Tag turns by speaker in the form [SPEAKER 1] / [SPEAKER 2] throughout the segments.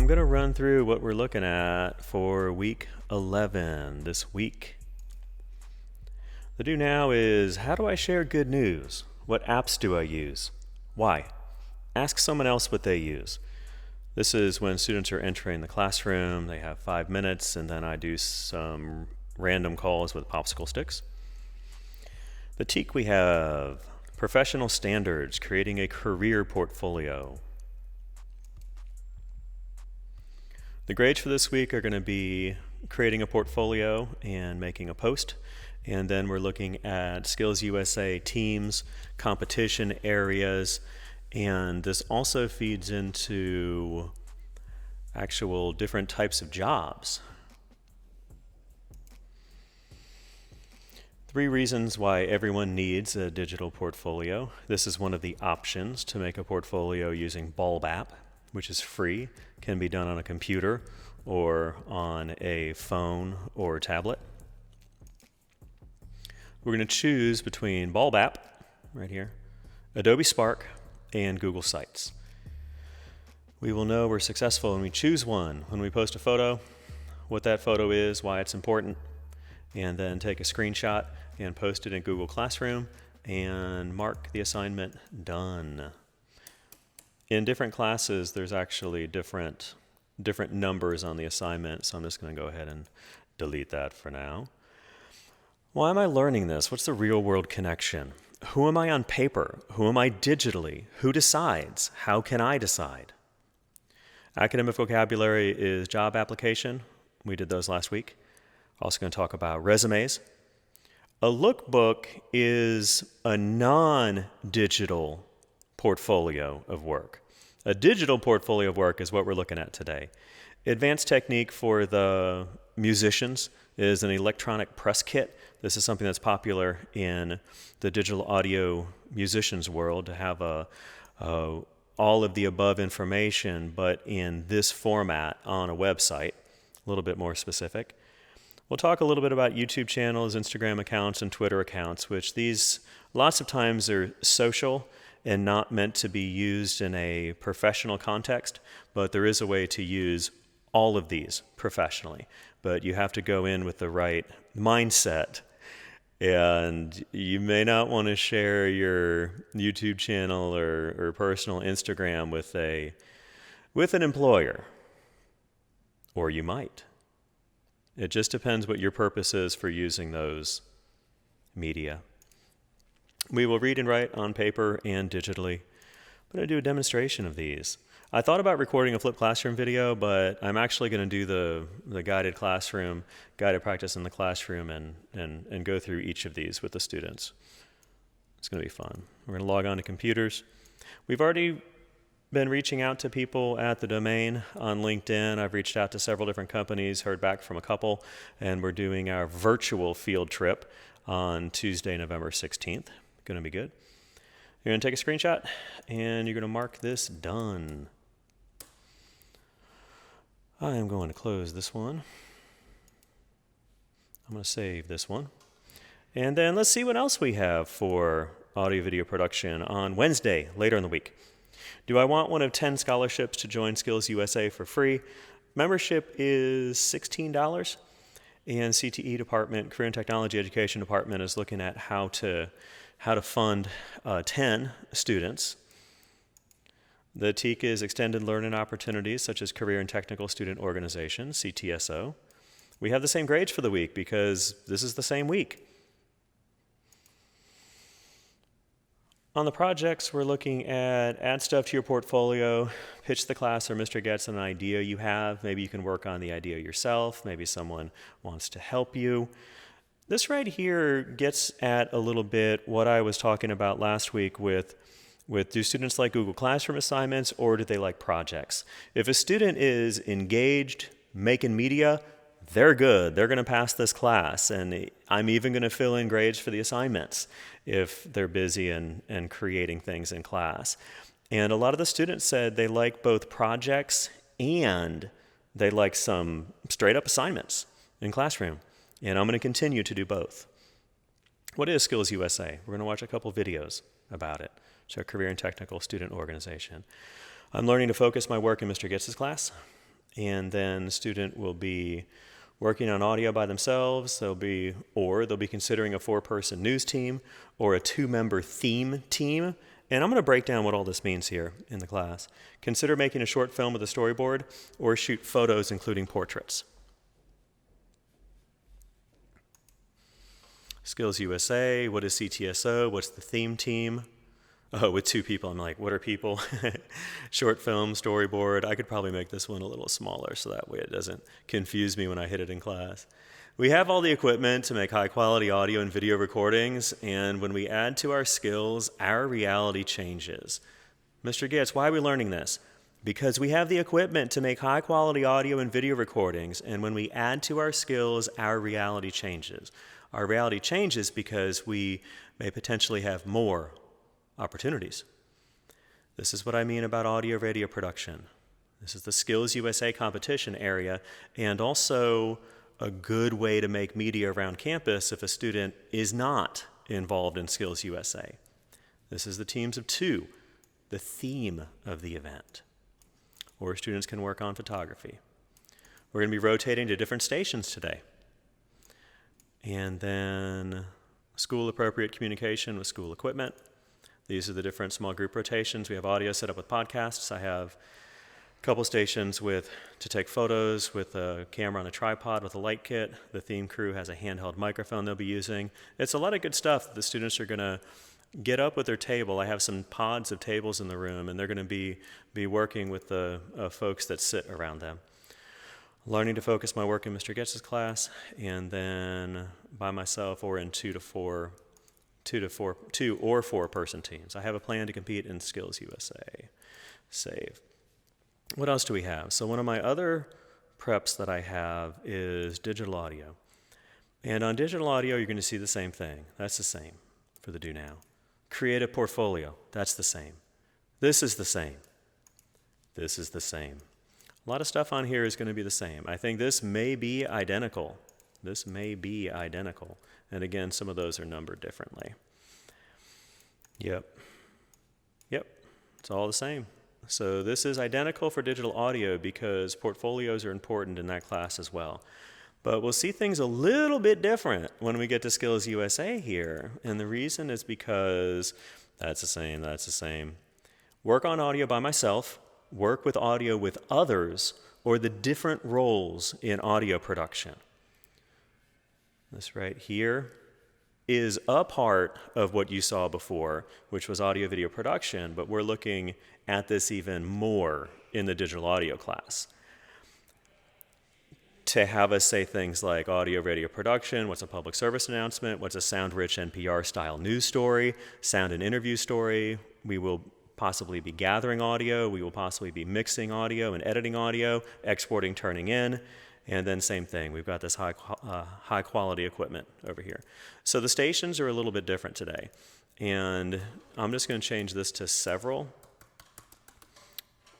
[SPEAKER 1] I'm going to run through what we're looking at for week 11 this week. The do now is, how do I share good news? What apps do I use? Why? Ask someone else what they use. This is when students are entering the classroom. They have 5 minutes, and then I do some random calls with popsicle sticks. The TEAC we have, professional standards, creating a career portfolio. The grades for this week are going to be creating a portfolio and making a post. And then we're looking at Skills USA teams, competition areas, and this also feeds into actual different types of jobs. 3 reasons why everyone needs a digital portfolio. This is one of the options to make a portfolio using Bulb app, which is free, can be done on a computer or on a phone or tablet. We're going to choose between Bulb app, right here, Adobe Spark, and Google Sites. We will know we're successful when we choose one, when we post a photo, what that photo is, why it's important, and then take a screenshot and post it in Google Classroom and mark the assignment done. In different classes, there's actually different numbers on the assignment, so I'm just going to go ahead and delete that for now. Why am I learning this? What's the real world connection? Who am I on paper? Who am I digitally? Who decides? How can I decide? Academic vocabulary is job application. We did those last week. Also going to talk about resumes. A lookbook is a non-digital portfolio of work. A digital portfolio of work is what we're looking at today. Advanced technique for the musicians is an electronic press kit. This is something that's popular in the digital audio musicians world, to have all of the above information, but in this format on a website, a little bit more specific. We'll talk a little bit about YouTube channels, Instagram accounts, and Twitter accounts, which these lots of times are social and not meant to be used in a professional context, but there is a way to use all of these professionally. But you have to go in with the right mindset, and you may not want to share your YouTube channel or personal Instagram with an employer, or you might. It just depends what your purpose is for using those media. We will read and write on paper and digitally. I'm going to do a demonstration of these. I thought about recording a flipped classroom video, but I'm actually going to do the guided practice in the classroom and go through each of these with the students. It's going to be fun. We're going to log on to computers. We've already been reaching out to people at the domain on LinkedIn. I've reached out to several different companies, heard back from a couple, and we're doing our virtual field trip on Tuesday, November 16th. Going to be good. You're going to take a screenshot, and you're going to mark this done. I am going to close this one. I'm going to save this one. And then let's see what else we have for audio-video production on Wednesday, later in the week. Do I want one of 10 scholarships to join Skills USA for free? Membership is $16, and CTE department, Career and Technology Education department, is looking at how to fund 10 students. The TEAC is Extended Learning Opportunities, such as Career and Technical Student Organization, CTSO. We have the same grades for the week because this is the same week. On the projects, we're looking at add stuff to your portfolio, pitch the class or mrGoetz an idea you have. Maybe you can work on the idea yourself. Maybe someone wants to help you. This right here gets at a little bit what I was talking about last week with do students like Google Classroom assignments, or do they like projects? If a student is engaged, making media, they're good. They're going to pass this class, and I'm even going to fill in grades for the assignments if they're busy and creating things in class. And a lot of the students said they like both projects and they like some straight up assignments in classroom. And I'm going to continue to do both. What is Skills USA? We're going to watch a couple videos about it. It's our Career and Technical Student Organization. I'm learning to focus my work in mrGoetz's class. And then the student will be working on audio by themselves. They'll be considering a 4-person news team or a 2-member theme team. And I'm going to break down what all this means here in the class. Consider making a short film with a storyboard or shoot photos including portraits. Skills USA, what is CTSO? What's the theme team? Oh, with 2 people, I'm like, what are people? Short film, storyboard. I could probably make this one a little smaller so that way it doesn't confuse me when I hit it in class. We have all the equipment to make high-quality audio and video recordings, and when we add to our skills, our reality changes. Mr. Goetz, why are we learning this? Because we have the equipment to make high-quality audio and video recordings, and when we add to our skills, our reality changes. Our reality changes because we may potentially have more opportunities. This is what I mean about audio radio production. This is the Skills USA competition area, and also a good way to make media around campus if a student is not involved in Skills USA. This is the teams of 2, the theme of the event. Or students can work on photography. We're going to be rotating to different stations today. And then school-appropriate communication with school equipment. These are the different small group rotations. We have audio set up with podcasts. I have a couple stations to take photos with a camera on a tripod with a light kit. The theme crew has a handheld microphone they'll be using. It's a lot of good stuff that the students are going to get up with their table. I have some pods of tables in the room, and they're going to be working with the folks that sit around them. Learning to focus my work in Mr. Goetz's class, and then by myself or in 2 or 4-person teams. I have a plan to compete in Skills USA. Save. What else do we have? So one of my other preps that I have is digital audio. And on digital audio, you're going to see the same thing. That's the same for the do now. Create a portfolio. That's the same. This is the same. This is the same. A lot of stuff on here is going to be the same. I think this may be identical. This may be identical. And again, some of those are numbered differently. Yep. It's all the same. So this is identical for digital audio because portfolios are important in that class as well. But we'll see things a little bit different when we get to Skills USA here. And the reason is because that's the same. Work on audio by myself, work with audio with others, or the different roles in audio production. This right here is a part of what you saw before, which was audio video production, but we're looking at this even more in the digital audio class. To have us say things like audio radio production, what's a public service announcement, what's a sound-rich NPR-style news story, sound and interview story. We will possibly be gathering audio, we will possibly be mixing audio and editing audio, exporting, turning in, and then same thing. We've got this high quality equipment over here. So the stations are a little bit different today. And I'm just going to change this to several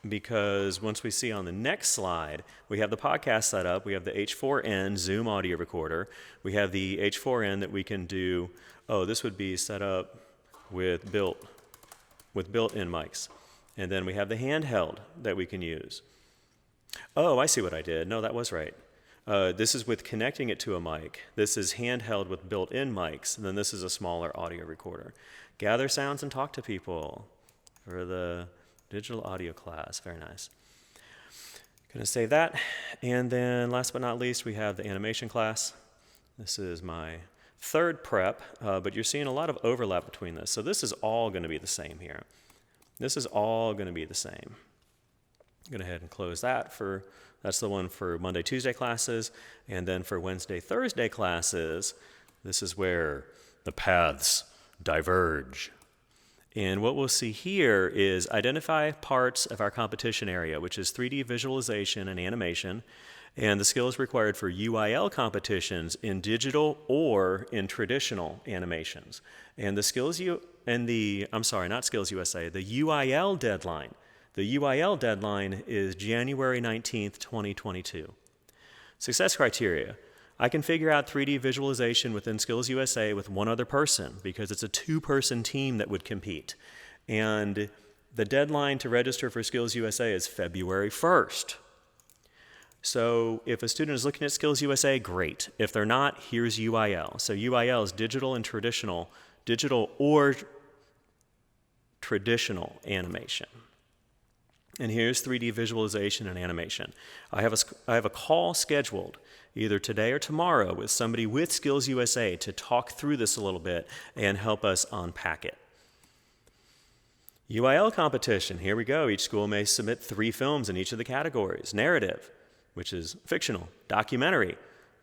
[SPEAKER 1] because once we see on the next slide, we have the podcast set up. We have the H4n Zoom audio recorder. We have the H4n that we can do. Oh, this would be set up with built-in mics. And then we have the handheld that we can use. Oh, I see what I did. No, that was right. This is with connecting it to a mic. This is handheld with built-in mics. And then this is a smaller audio recorder. Gather sounds and talk to people for the digital audio class. Very nice. Going to save that. And then last but not least, we have the animation class. This is my third prep, but you're seeing a lot of overlap between this. So this is all going to be the same here. This is all going to be the same. I'm going to go ahead and close that that's the one for Monday, Tuesday classes. And then for Wednesday, Thursday classes, this is where the paths diverge. And what we'll see here is identify parts of our competition area, which is 3D visualization and animation, and the skills required for UIL competitions in digital or in traditional animations. And the Skills not Skills USA, the UIL deadline. The UIL deadline is January 19th, 2022. Success criteria. I can figure out 3D visualization within Skills USA with one other person because it's a 2-person team that would compete. And the deadline to register for Skills USA is February 1st. So if a student is looking at Skills USA, great. If they're not, here's UIL. So UIL is digital and traditional, digital or traditional animation. And here's 3D visualization and animation. I have a call scheduled either today or tomorrow with somebody with Skills USA to talk through this a little bit and help us unpack it. UIL competition, here we go. Each school may submit 3 films in each of the categories. Narrative, which is fictional. Documentary,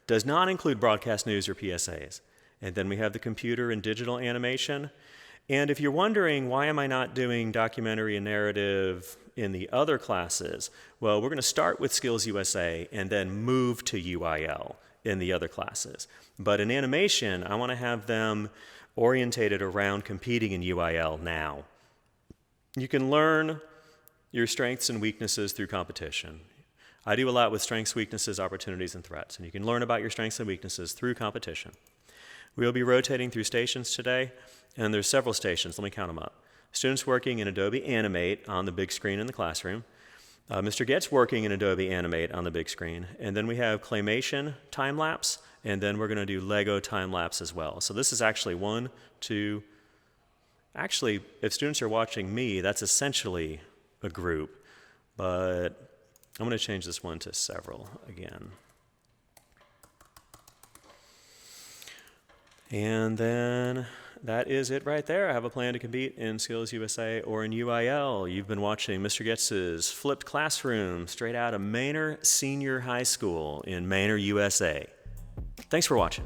[SPEAKER 1] does not include broadcast news or PSAs. And then we have the computer and digital animation. And if you're wondering, why am I not doing documentary and narrative in the other classes? Well, we're going to start with Skills USA and then move to UIL in the other classes. But in animation, I want to have them orientated around competing in UIL now. You can learn your strengths and weaknesses through competition. I do a lot with strengths, weaknesses, opportunities, and threats, and you can learn about your strengths and weaknesses through competition. We'll be rotating through stations today, and there's several stations. Let me count them up. Students working in Adobe Animate on the big screen in the classroom. mrGoetz working in Adobe Animate on the big screen. And then we have Claymation time-lapse, and then we're going to do Lego time-lapse as well. So this is actually 1, 2, actually, if students are watching me, that's essentially a group, but I'm going to change this one to several again. And then that is it right there. I have a plan to compete in Skills USA or in UIL. You've been watching mrGoetz's Flipped Classroom straight out of Manor Senior High School in Manor, USA. Thanks for watching.